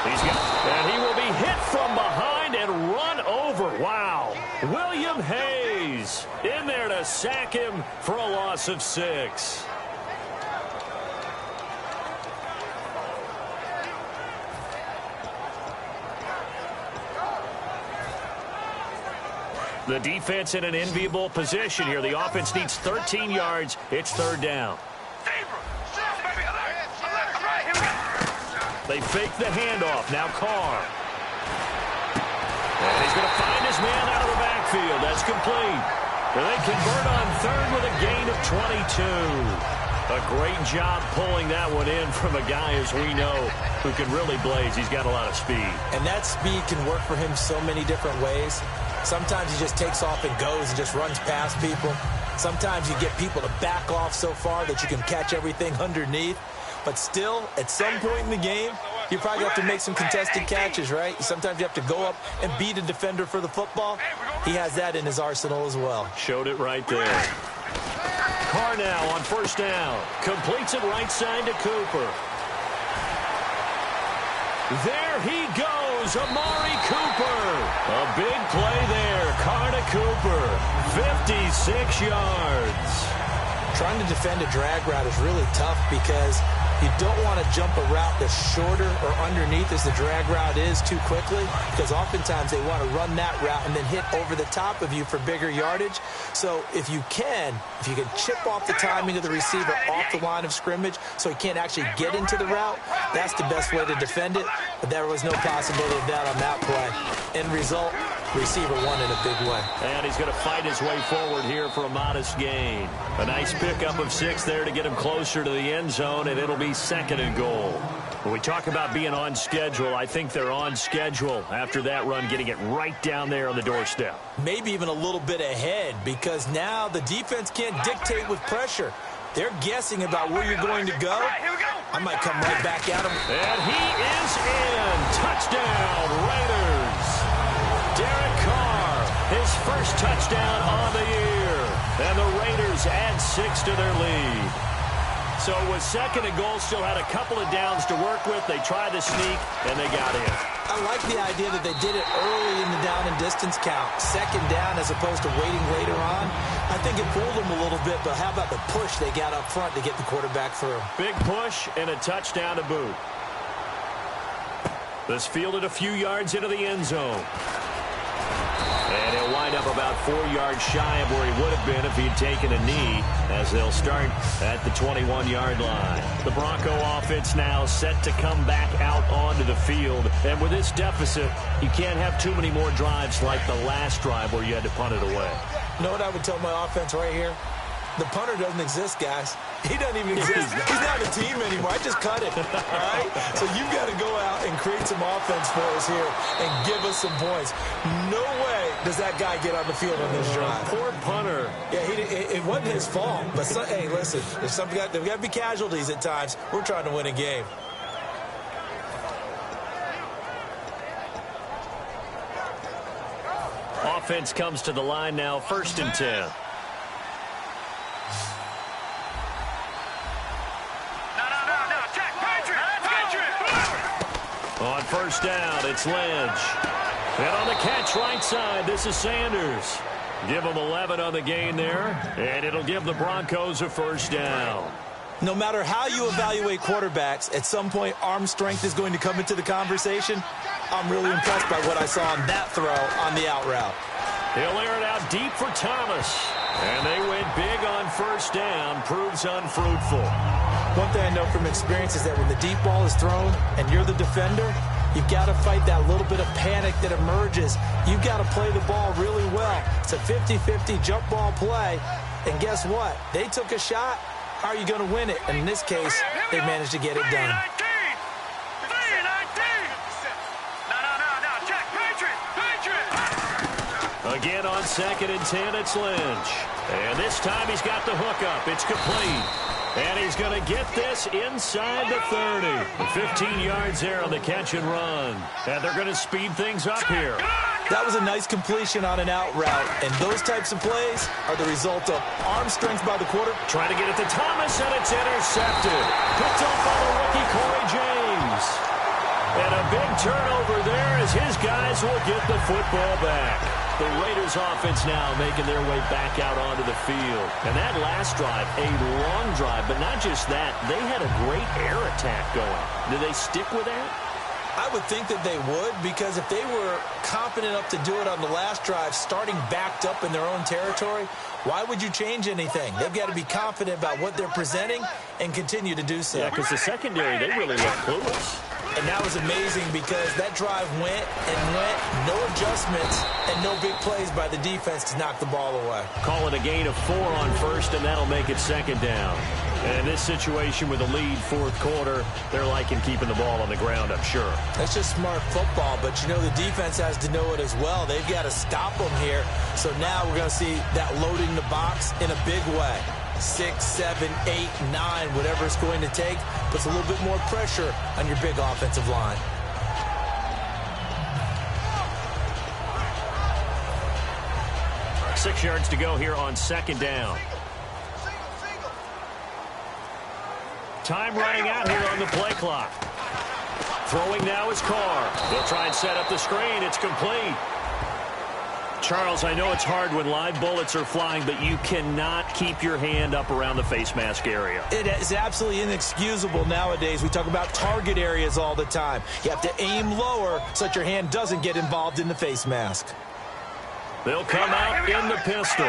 And he will be hit from behind and run over. Wow. William Hayes in there to sack him for a loss of 6. The defense in an enviable position here. The offense needs 13 yards. It's third down. They fake the handoff. Now Carr. And he's going to find his man out of the backfield. That's complete. And they convert on third with a gain of 22. A great job pulling that one in from a guy, as we know, who can really blaze. He's got a lot of speed. And that speed can work for him so many different ways. Sometimes he just takes off and goes and just runs past people. Sometimes you get people to back off so far that you can catch everything underneath. But still, at some point in the game, you probably have to make some contested catches, right? Sometimes you have to go up and beat a defender for the football. He has that in his arsenal as well. Showed it right there. Carr now on first down. Completes it right side to Cooper. There he goes, Amari Cooper. A big play there. Carr to Cooper. 56 yards. Trying to defend a drag route is really tough because you don't want to jump a route that's shorter or underneath as the drag route is too quickly, because oftentimes they want to run that route and then hit over the top of you for bigger yardage. So if you can chip off the timing of the receiver off the line of scrimmage so he can't actually get into the route, that's the best way to defend it. But there was no possibility of that on that play. End result, receiver won in a big way. And he's going to fight his way forward here for a modest gain. A nice pickup of 6 there to get him closer to the end zone, and it'll be second and goal. When we talk about being on schedule, I think they're on schedule after that run, getting it right down there on the doorstep. Maybe even a little bit ahead, because now the defense can't dictate with pressure. They're guessing about where you're going to go. I might come right back at him. And he is in. Touchdown, Raiders. Derek Carr, his first touchdown on the year. And the Raiders add 6 to their lead. So with second and goal, still had a couple of downs to work with. They tried to sneak, and they got in. I like the idea that they did it early in the down and distance count. Second down as opposed to waiting later on. I think it fooled them a little bit, but how about the push they got up front to get the quarterback through? Big push and a touchdown to boot. This fielded a few yards into the end zone. And he'll wind up about 4 yards shy of where he would have been if he had taken a knee, as they'll start at the 21-yard line. The Bronco offense now set to come back out onto the field. And with this deficit, you can't have too many more drives like the last drive where you had to punt it away. You know what I would tell my offense right here? The punter doesn't exist, guys. He doesn't even exist. He's not a team anymore. I just cut it, all right? So you've got to go out and create some offense for us here and give us some points. No way does that guy get on the field on this drive. Poor punter. Yeah, it wasn't his fault. But, hey, listen, there's got to be casualties at times. We're trying to win a game. Offense comes to the line now, 1st and 10. On first down, it's Lynch. And on the catch right side, this is Sanders. Give them 11 on the gain there, and it'll give the Broncos a first down. No matter how you evaluate quarterbacks, at some point arm strength is going to come into the conversation. I'm really impressed by what I saw on that throw on the out route. He'll air it out deep for Thomas. And they went big on first down. Proves unfruitful. One thing I know from experience is that when the deep ball is thrown and you're the defender, you've got to fight that little bit of panic that emerges. You've got to play the ball really well. It's a 50-50 jump ball play. And guess what? They took a shot. How are you going to win it? And in this case, they managed to get it done. Again on 2nd and 10, it's Lynch. And this time he's got the hookup. It's complete. And he's going to get this inside the 30. 15 yards there on the catch and run. And they're going to speed things up here. That was a nice completion on an out route. And those types of plays are the result of arm strength by the quarterback. Trying to get it to Thomas, and it's intercepted. Picked off by the rookie Corey James. And a big turnover there as his guys will get the football back. The Raiders offense now making their way back out onto the field. And that last drive, a long drive, but not just that. They had a great air attack going. Do they stick with that? I would think that they would, because if they were confident enough to do it on the last drive, starting backed up in their own territory, why would you change anything? They've got to be confident about what they're presenting and continue to do so. Yeah, because the secondary, they really look clueless. And that was amazing because that drive went and went, no adjustments, and no big plays by the defense to knock the ball away. Call it a gain of 4 on first, and that'll make it 2nd down. And in this situation with a lead 4th quarter, they're liking keeping the ball on the ground, I'm sure. That's just smart football, but you know the defense has to know it as well. They've got to stop them here. So now we're going to see that loading the box in a big way. 6, 7, 8, 9, whatever it's going to take, puts a little bit more pressure on your big offensive line. All right, 6 yards to go here on 2nd down. Time running out here on the play clock. Throwing now is Carr. They'll try and set up the screen. It's complete. Charles, I know it's hard when live bullets are flying, but you cannot keep your hand up around the face mask area. It is absolutely inexcusable nowadays. We talk about target areas all the time. You have to aim lower so that your hand doesn't get involved in the face mask. They'll come out in the pistol.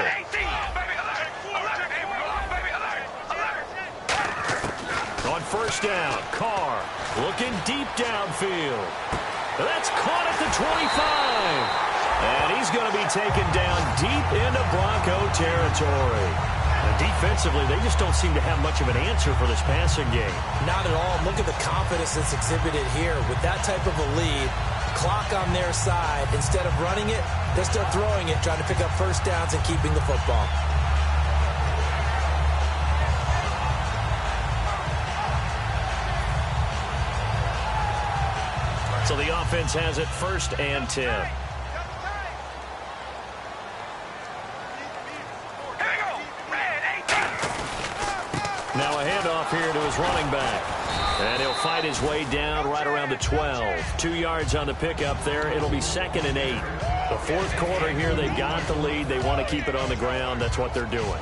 On first down, Carr looking deep downfield. That's caught at the 25. And he's going to be taken down deep into Bronco territory. And defensively, they just don't seem to have much of an answer for this passing game. Not at all. Look at the confidence that's exhibited here. With that type of a lead, clock on their side, instead of running it, they're still throwing it, trying to pick up first downs and keeping the football. So the offense has it 1st and 10. Now a handoff here to his running back. And he'll fight his way down right around the 12. 2 yards on the pickup there. It'll be 2nd and 8. The 4th quarter here, they've got the lead. They want to keep it on the ground. That's what they're doing.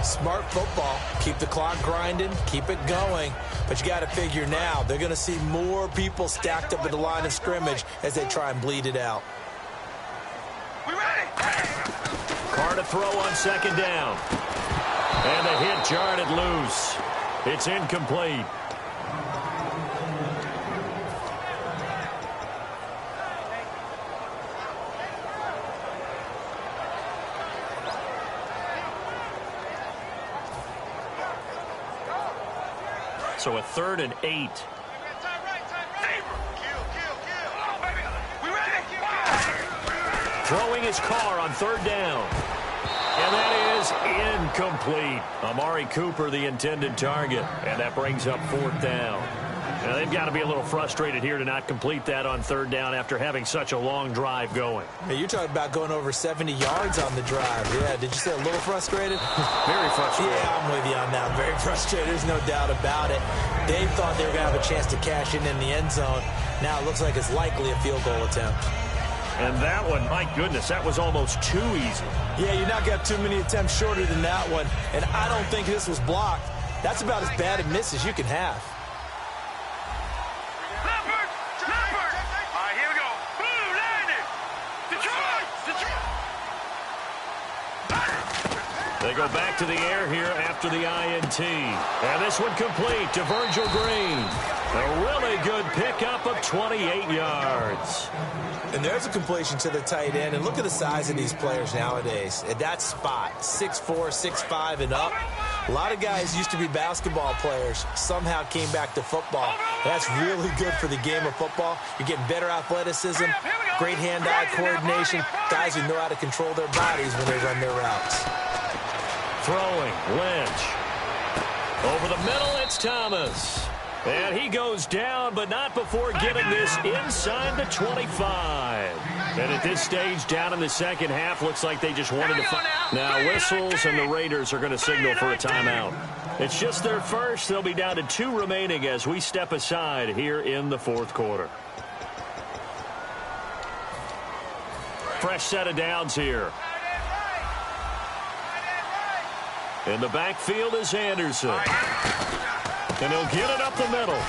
Smart football. Keep the clock grinding. Keep it going. But you got to figure now, they're going to see more people stacked up at the line of scrimmage as they try and bleed it out. Carr to throw on 2nd down. And the hit jarred it loose. It's incomplete. So a 3rd and 8. Throwing his Carr on 3rd down. And that is incomplete. Amari Cooper, the intended target. And that brings up 4th down. Now, they've got to be a little frustrated here to not complete that on 3rd down after having such a long drive going. Hey, you're talking about going over 70 yards on the drive. Yeah, did you say a little frustrated? Very frustrated. Yeah, I'm with you on that. Very frustrated. There's no doubt about it. They thought they were going to have a chance to cash in the end zone. Now it looks like it's likely a field goal attempt. And that one, my goodness, that was almost too easy. Yeah, you're not going to have too many attempts shorter than that one. And I don't think this was blocked. That's about as bad a miss as you can have. Leopard! Leopard! All right, here we go. Blue, landed! Detroit! Detroit! They go back to the air here after the INT. And this one complete to Virgil Green. A really good pickup of 28 yards. And there's a completion to the tight end. And look at the size of these players nowadays. At that spot, 6'4", 6'5", and up. A lot of guys used to be basketball players, somehow came back to football. That's really good for the game of football. You're getting better athleticism, great hand-eye coordination, guys who know how to control their bodies when they run their routes. Throwing, Lynch. Over the middle, it's Thomas. And he goes down, but not before getting this inside the 25. And at this stage, down in the second half, looks like they just wanted to fight. Now whistles, and the Raiders are going to signal for a timeout. It's just their first. They'll be down to 2 remaining as we step aside here in the fourth quarter. Fresh set of downs here. In the backfield is Anderson. And he'll get it up the middle.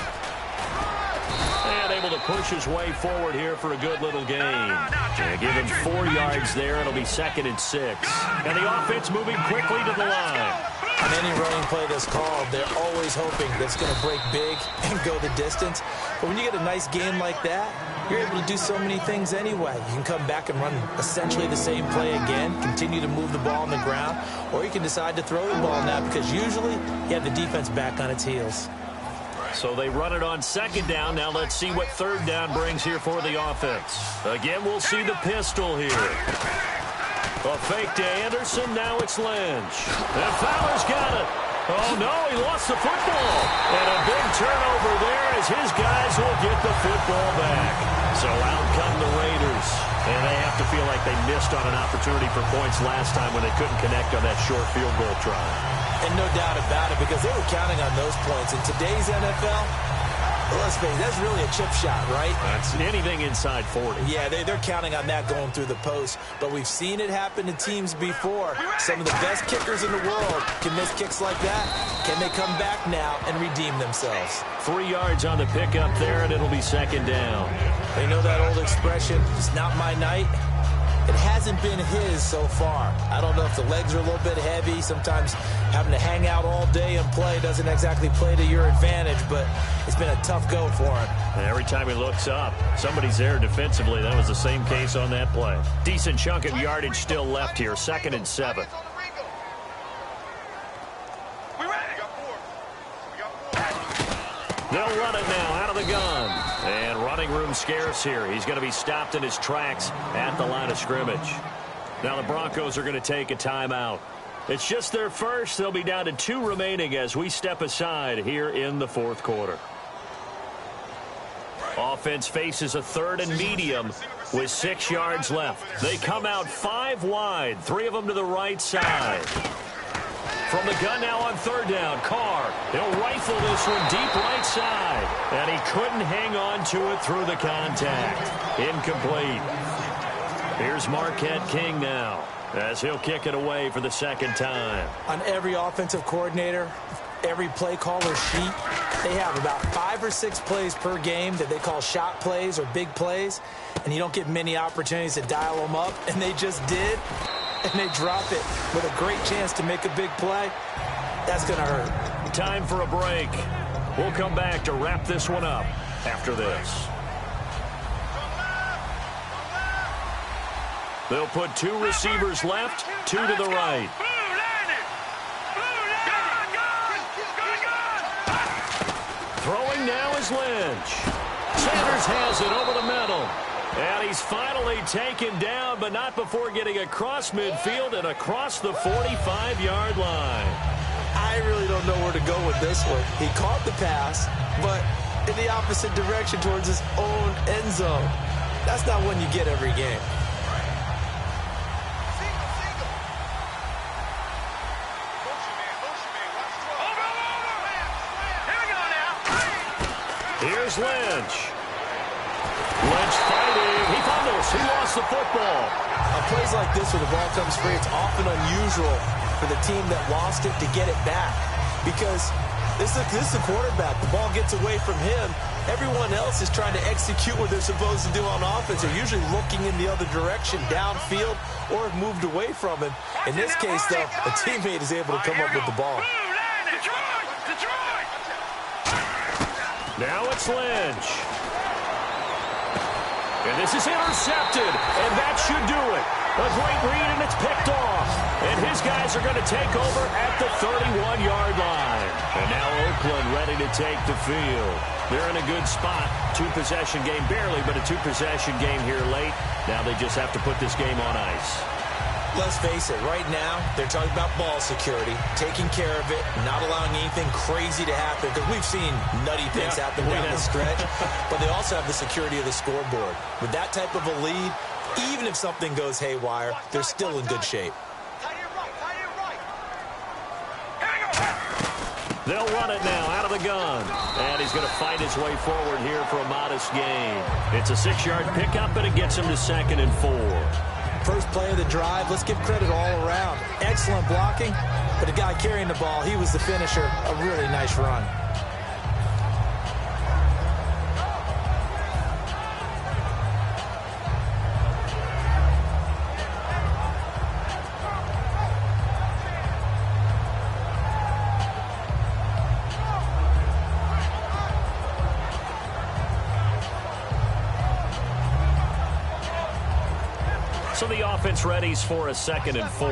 And able to push his way forward here for a good little gain. And give him 4 yards there. It'll be 2nd and 6. And the offense moving quickly to the line. On any running play that's called, they're always hoping that it's going to break big and go the distance. But when you get a nice game like that, you're able to do so many things anyway. You can come back and run essentially the same play again, continue to move the ball on the ground, or you can decide to throw the ball now because usually you have the defense back on its heels. So they run it on 2nd down. Now let's see what 3rd down brings here for the offense. Again, we'll see the pistol here. A fake to Anderson. Now it's Lynch. And Fowler's got it. Oh, no, he lost the football. And a big turnover there as his guys will get the football back. So out come the Raiders. And they have to feel like they missed on an opportunity for points last time when they couldn't connect on that short field goal try. And no doubt about it, because they were counting on those points. In today's NFL, let's face it, that's really a chip shot, right? That's anything inside 40. Yeah, they're counting on that going through the post. But we've seen it happen to teams before. Some of the best kickers in the world can miss kicks like that. Can they come back now and redeem themselves? 3 yards on the pickup there, and it'll be 2nd down. They know that old expression, it's not my night. It hasn't been his so far. I don't know if the legs are a little bit heavy. Sometimes having to hang out all day and play doesn't exactly play to your advantage, but it's been a tough go for him. And every time he looks up, somebody's there defensively. That was the same case on that play. Decent chunk of yardage still left here. 2nd and 7. They'll run it now out of the gun. And running room scarce here. He's going to be stopped in his tracks at the line of scrimmage. Now the Broncos are going to take a timeout. It's just their first. They'll be down to 2 remaining as we step aside here in the fourth quarter. Offense faces a 3rd and medium with 6 yards left. They come out 5 wide, 3 of them to the right side. From the gun now on 3rd down, Carr. He'll rifle this one deep right side. And he couldn't hang on to it through the contact. Incomplete. Here's Marquette King now as he'll kick it away for the 2nd time. On every offensive coordinator, every play caller sheet, they have about 5 or 6 plays per game that they call shot plays or big plays. And you don't get many opportunities to dial them up. And they just did. And they drop it with a great chance to make a big play. That's going to hurt. Time for a break. We'll come back to wrap this one up after this. They'll put 2 receivers left, 2 to the right. Throwing now is Lynch. Sanders has it over the middle. And he's finally taken down, but not before getting across midfield and across the 45-yard line. I really don't know where to go with this one. He caught the pass, but in the opposite direction towards his own end zone. That's not one you get every game. Here's Lynch. Lynch fighting. He fumbles. He lost the football. On plays like this where the ball comes free, it's often unusual for the team that lost it to get it back. because this is the quarterback. The ball gets away from him. Everyone else is trying to execute what they're supposed to do on offense. They're usually looking in the other direction, downfield, or have moved away from him. In this case, though, a teammate is able to come up with the ball. Now it's Lynch. And this is intercepted, and that should do it. A great read, and it's picked off. And his guys are going to take over at the 31-yard line. And now Oakland ready to take the field. They're in a good spot. Two-possession game, barely, but a two-possession game here late. Now they just have to put this game on ice. Let's face it, right now, they're talking about ball security, taking care of it, not allowing anything crazy to happen, because we've seen nutty things happen down the stretch, but they also have the security of the scoreboard. With that type of a lead, even if something goes haywire, they're still in good shape. They'll run it now out of the gun. And he's going to fight his way forward here for a modest gain. It's a 6-yard pickup, and it gets him to 2nd and 4. First play of the drive, let's give credit all around. Excellent blocking, but the guy carrying the ball, he was the finisher. A really nice run. So the offense readies for a 2nd and 4.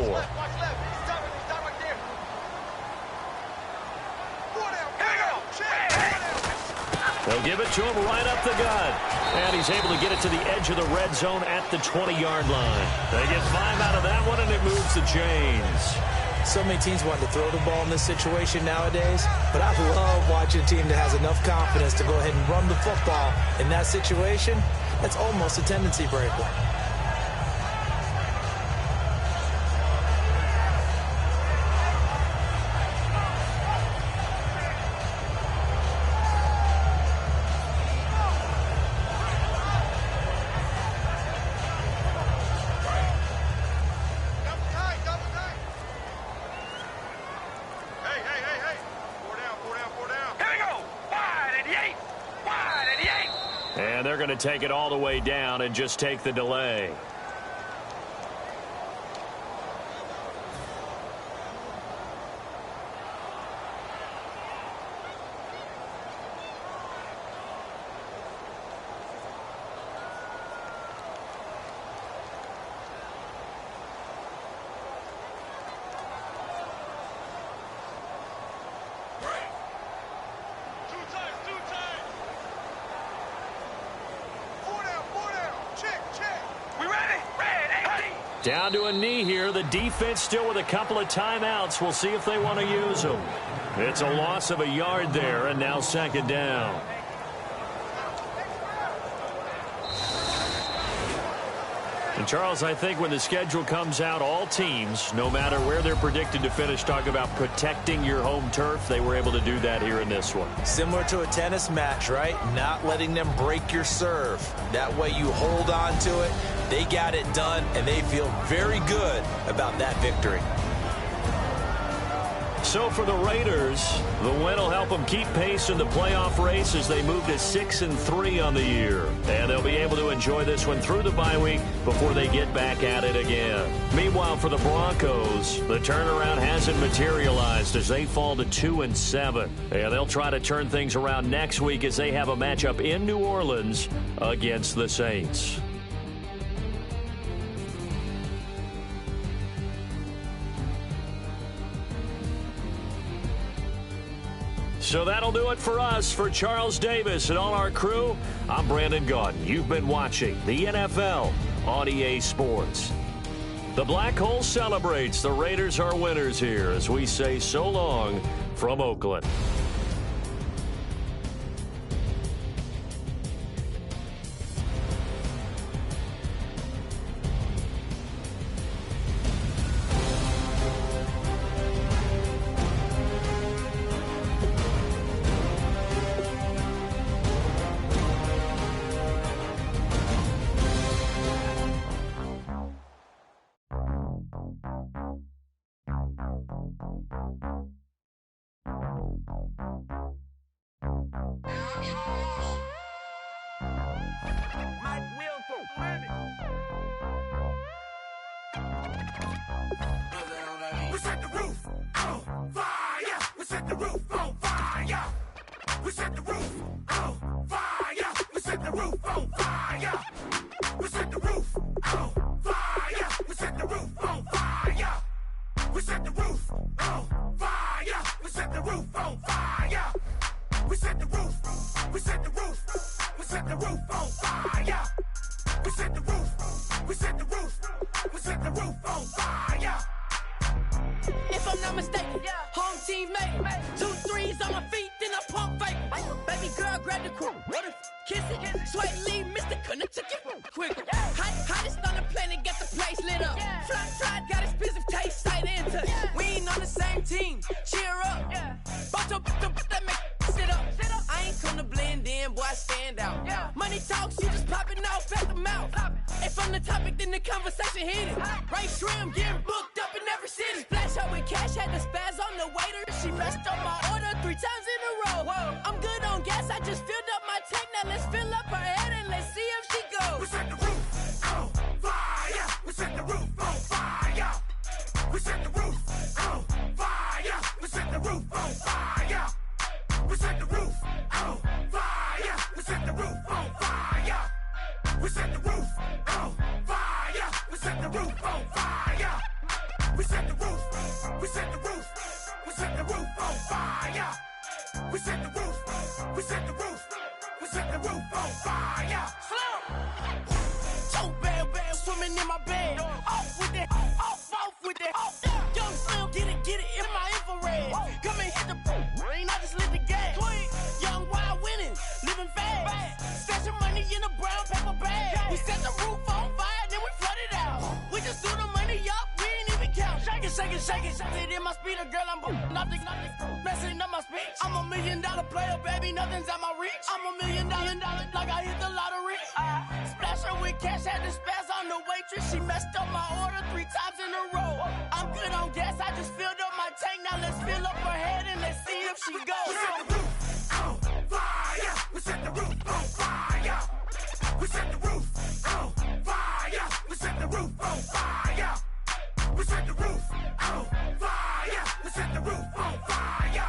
They'll give it to him right up the gut. And he's able to get it to the edge of the red zone at the 20-yard line. They get 5 out of that one, and it moves the chains. So many teams want to throw the ball in this situation nowadays, but I love watching a team that has enough confidence to go ahead and run the football. In that situation, that's almost a tendency breaker. And they're going to take it all the way down and just take the delay. Down to a knee here. The defense still with a couple of timeouts. We'll see if they want to use them. It's a loss of a yard there, and now 2nd down. And, Charles, I think when the schedule comes out, all teams, no matter where they're predicted to finish, talk about protecting your home turf. They were able to do that here in this one. Similar to a tennis match, right? Not letting them break your serve. That way you hold on to it. They got it done, and they feel very good about that victory. So for the Raiders, the win will help them keep pace in the playoff race as they move to 6-3 on the year. And they'll be able to enjoy this one through the bye week before they get back at it again. Meanwhile, for the Broncos, the turnaround hasn't materialized as they fall to 2-7. And they'll try to turn things around next week as they have a matchup in New Orleans against the Saints. So that'll do it for us. For Charles Davis and all our crew, I'm Brandon Gaudin. You've been watching the NFL on EA Sports. The Black Hole celebrates. The Raiders are winners here as we say so long from Oakland. We set the roof on fire. We set the roof on fire. We set the roof on fire. We set the roof on fire. We set the roof on fire. We set the roof on fire. We set the roof on fire. We set the roof on fire. We set the roof. We set the roof. We set the roof on fire. We set the roof. We set the roof. We set the roof on fire. If I'm not mistaken, home team made 2 threes on my feet, then I pump fake. Baby girl, grab the crew, kiss it, sweat leave, Mr. Couldn't took it quick. Hottest on the planet, got the place lit up. Fly, got expensive taste, sight into. We ain't on the same team, cheer up. Both that make sit up. I ain't come to blend in, boy, I stand out. Money talks, you just popping off at the mouth. If I'm the topic, then the conversation heated. Ray Shrimp getting booked up in every city. Flash out with cash, had the spaz on the waiter. She messed up my order 3 times in a row. I'm good on gas, I just filled up my tank. Now let's fill up her head and let's see if she goes. We set the roof on fire. We set the roof on fire. We set the roof on fire. We set the roof on fire. We set the roof on fire. We set the roof on fire. We set the roof on fire. We set the roof on fire. We set the roof. We set the roof. We set the roof on fire. We set the roof. We set the roof. We set the roof on fire. Slow. So bad, swimming in my bed. Off with that, off with that. Young Slim, get it in my infrared. Come and hit the rain, I just lit the gas. Young wild winning, living fast. Stashing money in a brown paper bag. We set the roof on fire, then we flood it out. We just threw the money up, we ain't even count. Shake it. It in my speeder, girl, I'm nothing, messing up my speech. I'm $1 million player, baby, nothing's at my reach. I'm $1 million, like I hit the lottery. Splash her with cash, had the spaz on the waitress. She messed up my order 3 times in a row. I'm good on gas, I just filled up my tank. Now let's fill up her head and let's see if she goes. We set the roof on fire. We set the roof on fire. We set the roof on fire. We set the roof on fire. We set the roof on fire. We set the roof on fire.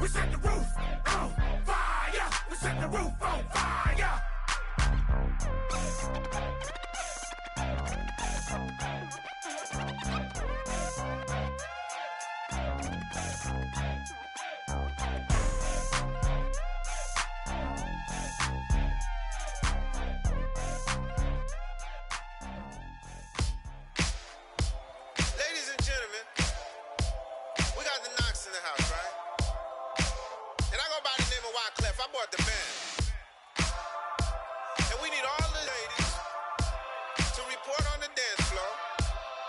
We set the roof on fire. We set the roof on fire. Ladies and gentlemen, we got the Knox in the house, right? And I go by the name of Wyclef. I bought the band. And we need all the ladies to report on the dance floor.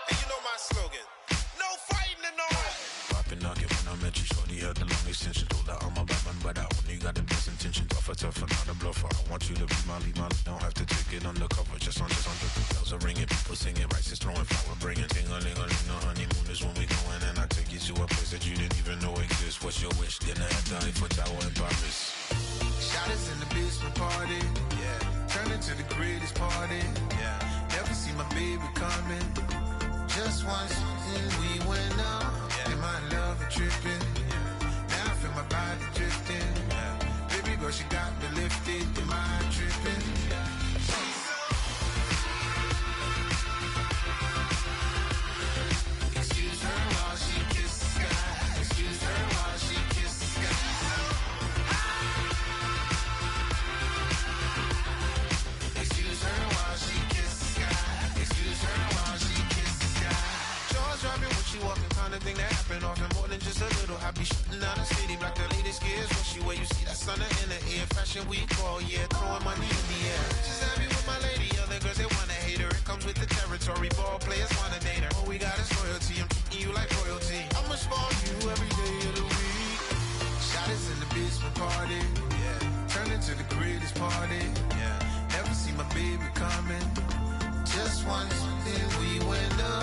And you know my slogan, no fighting and no hiding. Poppin' nugget when I met you, shorty had the long extension. Told her I'm a Batman, but I only got the best intention. Tougher, not a bluffer. I want you to be my lead, don't have to take it undercover. Just on the bells are ringing, people singing, rice is throwing, flower bringing. Ting-a-ling-a-ling, the honeymoon is when we going. And I take you to a place that you didn't even know exists. What's your wish? Dinner at the Eiffel Tower in Paris. Shot us in the basement party, yeah. Turn into the greatest party, yeah. Never see my baby coming. Just once, and we went up. Yeah. And my love is tripping. Yeah. Now I feel my body drifting. Yeah. Baby girl, she got me lifted. Am I tripping? Yeah. Excuse her while she kisses the sky. Excuse her while she kisses the sky. Excuse her while she kisses the sky. Excuse her while she kisses the sky. Jaws dropping when she walking, kind of thing that happen often more than just a little. I be shutting down the city, black the latest gears. When she wear, you see that sun in the air. Fashion week all year, throwing money in the air. She's happy with my lady, other girls they wanna hate her. It comes with the territory, ball players wanna date her. All we got is loyalty, I'm treating you like royalty. I'ma spoil you every day of the week. Shot us in the basement party, yeah. Turn into the greatest party, yeah. Never see my baby coming. Just once, then we went up.